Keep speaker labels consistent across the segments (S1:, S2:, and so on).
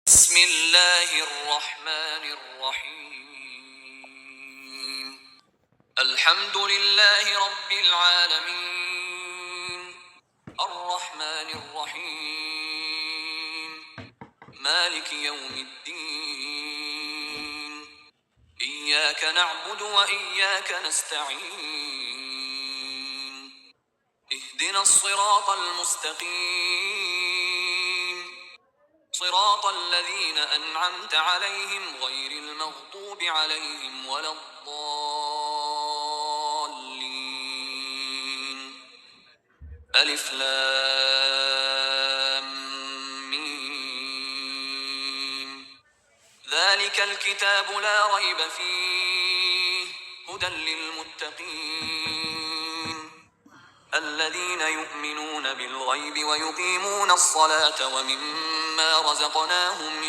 S1: بسم الله الرحمن الرحيم. الحمد لله رب العالمين، الرحمن الرحيم، مالك يوم الدين. إياك نعبد وإياك نستعين. اهدنا الصراط المستقيم، صراط الذين أنعمت عليهم غير المغضوب عليهم ولا الضالين. ألف لام ميم. ذلك الكتاب لا ريب فيه، هدى للمتقين الذين يؤمنون بالغيب ويقيمون الصلاة ومما رزقناهم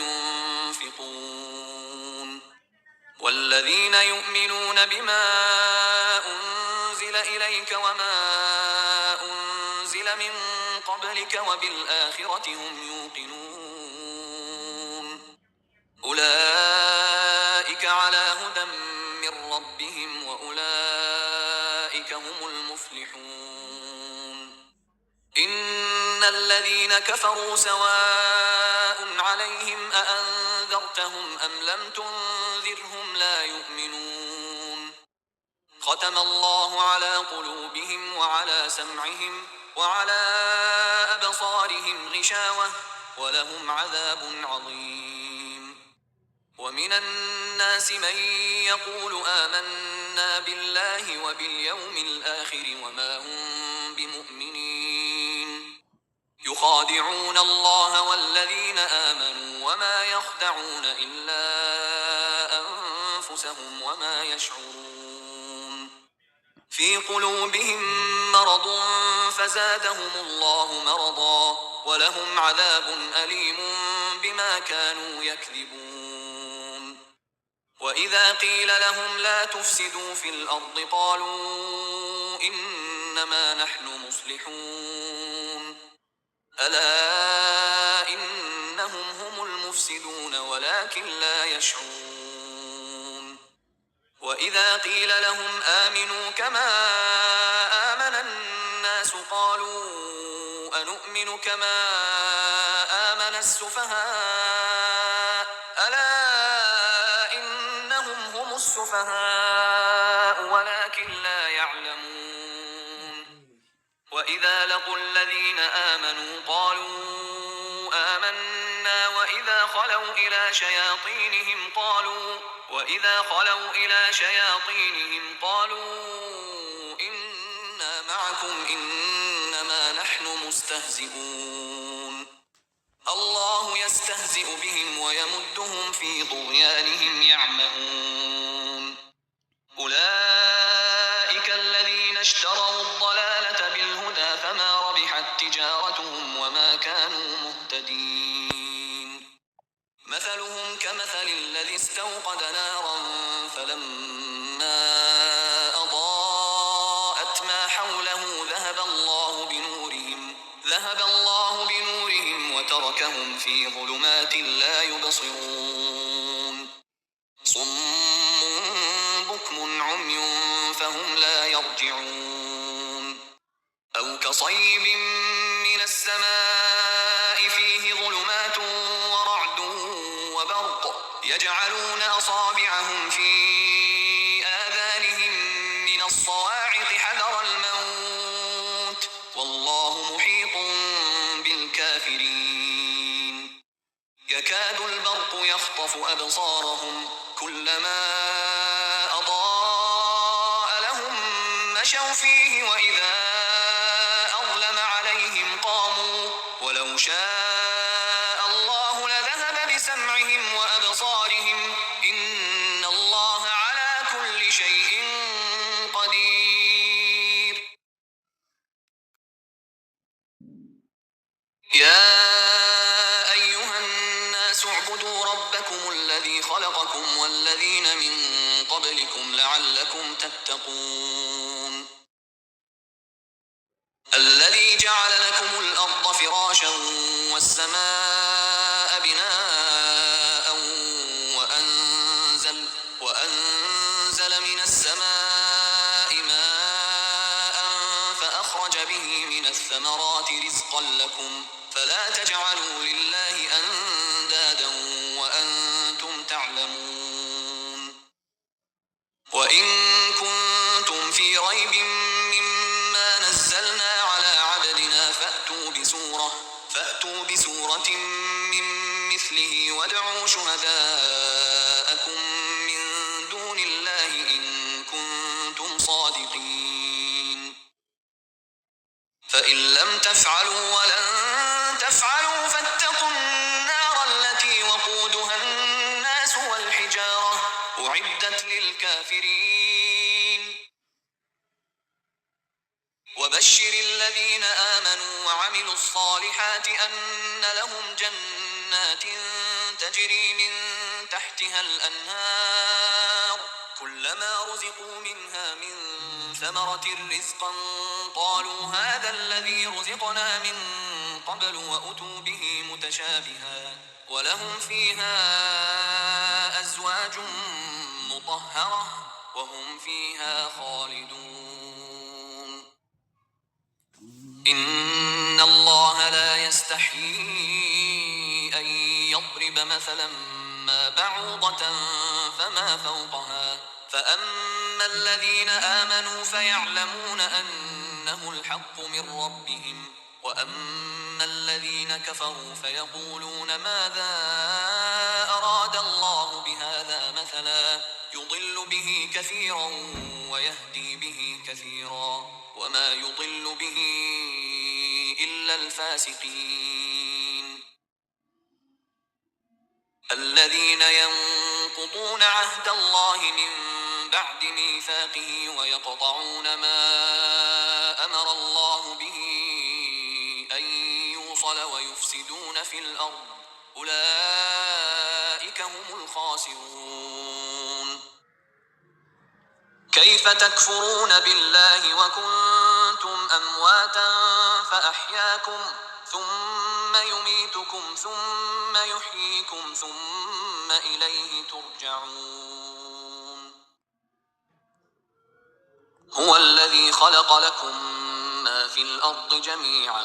S1: ينفقون والذين يؤمنون بما أنزل إليك وما أنزل من قبلك وبالآخرة هم يوقنون أولئك على هدى من ربهم وأولئك هم المفلحون. إن الذين كفروا سواء عليهم أأنذرتهم أم لم تنذرهم لا يؤمنون. ختم الله على قلوبهم وعلى سمعهم وعلى أبصارهم غشاوة ولهم عذاب عظيم. ومن الناس من يقول آمنا بالله وباليوم الآخر وما هم بمؤمنين، يخادعون الله والذين آمنوا وما يخدعون إلا أنفسهم وما يشعرون. في قلوبهم مرض فزادهم الله مرضا ولهم عذاب أليم بما كانوا يكذبون. وإذا قيل لهم لا تفسدوا في الأرض قالوا إنما نحن مصلحون. ألا إنهم هم المفسدون ولكن لا يشعرون. وإذا قيل لهم آمنوا كما آمن الناس قالوا أنؤمن كما آمن السفهاء. ألا إنهم هم السفهاء ولكن لا يعلمون. وإذا لقوا الذين آمنوا قالوا آمنا وإذا خلوا إلى شياطينهم قالوا إنا معكم إنما نحن مستهزئون. الله يستهزئ بهم ويمدهم في طغيانهم يعمهون. أولئك الذين اشتروا الضلالة بالهدى فما ربحت تجارتهم وما كانوا مهتدين. مثلهم كمثل الذي استوقد نارا فلما أضاءت ما حوله ذهب الله بنورهم وتركهم في ظلمات لا يبصرون. صم بكم عمي فهم لا يرجعون. أو كصيب من السماء فيه ظلمات ورعد وبرق يجعلون أصابعهم في آذانهم من الصواعق حذر الموت والله محيط بالكافرين. يكاد البرق يخطف أبصارهم كلما أضاء لهم مشوا فيه وإذا أظلم عليهم قاموا ولو شاء الله لذهب بسمعهم وأبصارهم إن الله على كل شيء قدير. يا أيها الناس اعبدوا ربكم الذي خلقكم والذين من قبلكم لعلكم تتقون. الذي جعل لكم الأرض فراشا والسماء بناء به من الثمرات رزقا لكم فلا تجعلوا لله أندادا وأنتم تعلمون. وإن كنتم في ريب مما نزلنا على عبدنا فأتوا بسورة من مثله وادعوا شهداءكم من دون الله إن كنتم صادقين. فإن لم تفعلوا ولن تفعلوا فاتقوا النار التي وقودها الناس والحجارة أعدت للكافرين. وبشر الذين آمنوا وعملوا الصالحات أن لهم جنات تجري من تحتها الأنهار كلما رزقوا منها من ثمرة رزقا قالوا هذا الذي رزقنا من قبل وأتوا به متشابها ولهم فيها أزواج مطهرة وهم فيها خالدون. إن الله لا يستحيي أن يضرب مثلا ما بعوضة فما فوقها فأما الذين آمنوا فيعلمون أنه الحق من ربهم وأما الذين كفروا فيقولون ماذا أراد الله بهذا مثلا يضل به كثيرا ويهدي به كثيرا وما يضل به إلا الفاسقين. الذين ينقضون عهد الله من بعد ميثاقه ويقطعون ما أمر الله به أن يوصل ويفسدون في الأرض أولئك هم الخاسرون. كيف تكفرون بالله وكنتم أمواتا فأحياكم ثم يميتكم ثم يحييكم ثم إليه ترجعون. هو الذي خلق لكم ما في الأرض جميعا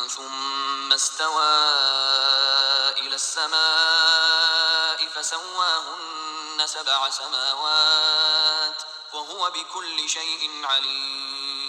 S1: ثم استوى إلى السماء فسواهن 7 سماوات وهو بكل شيء عليم.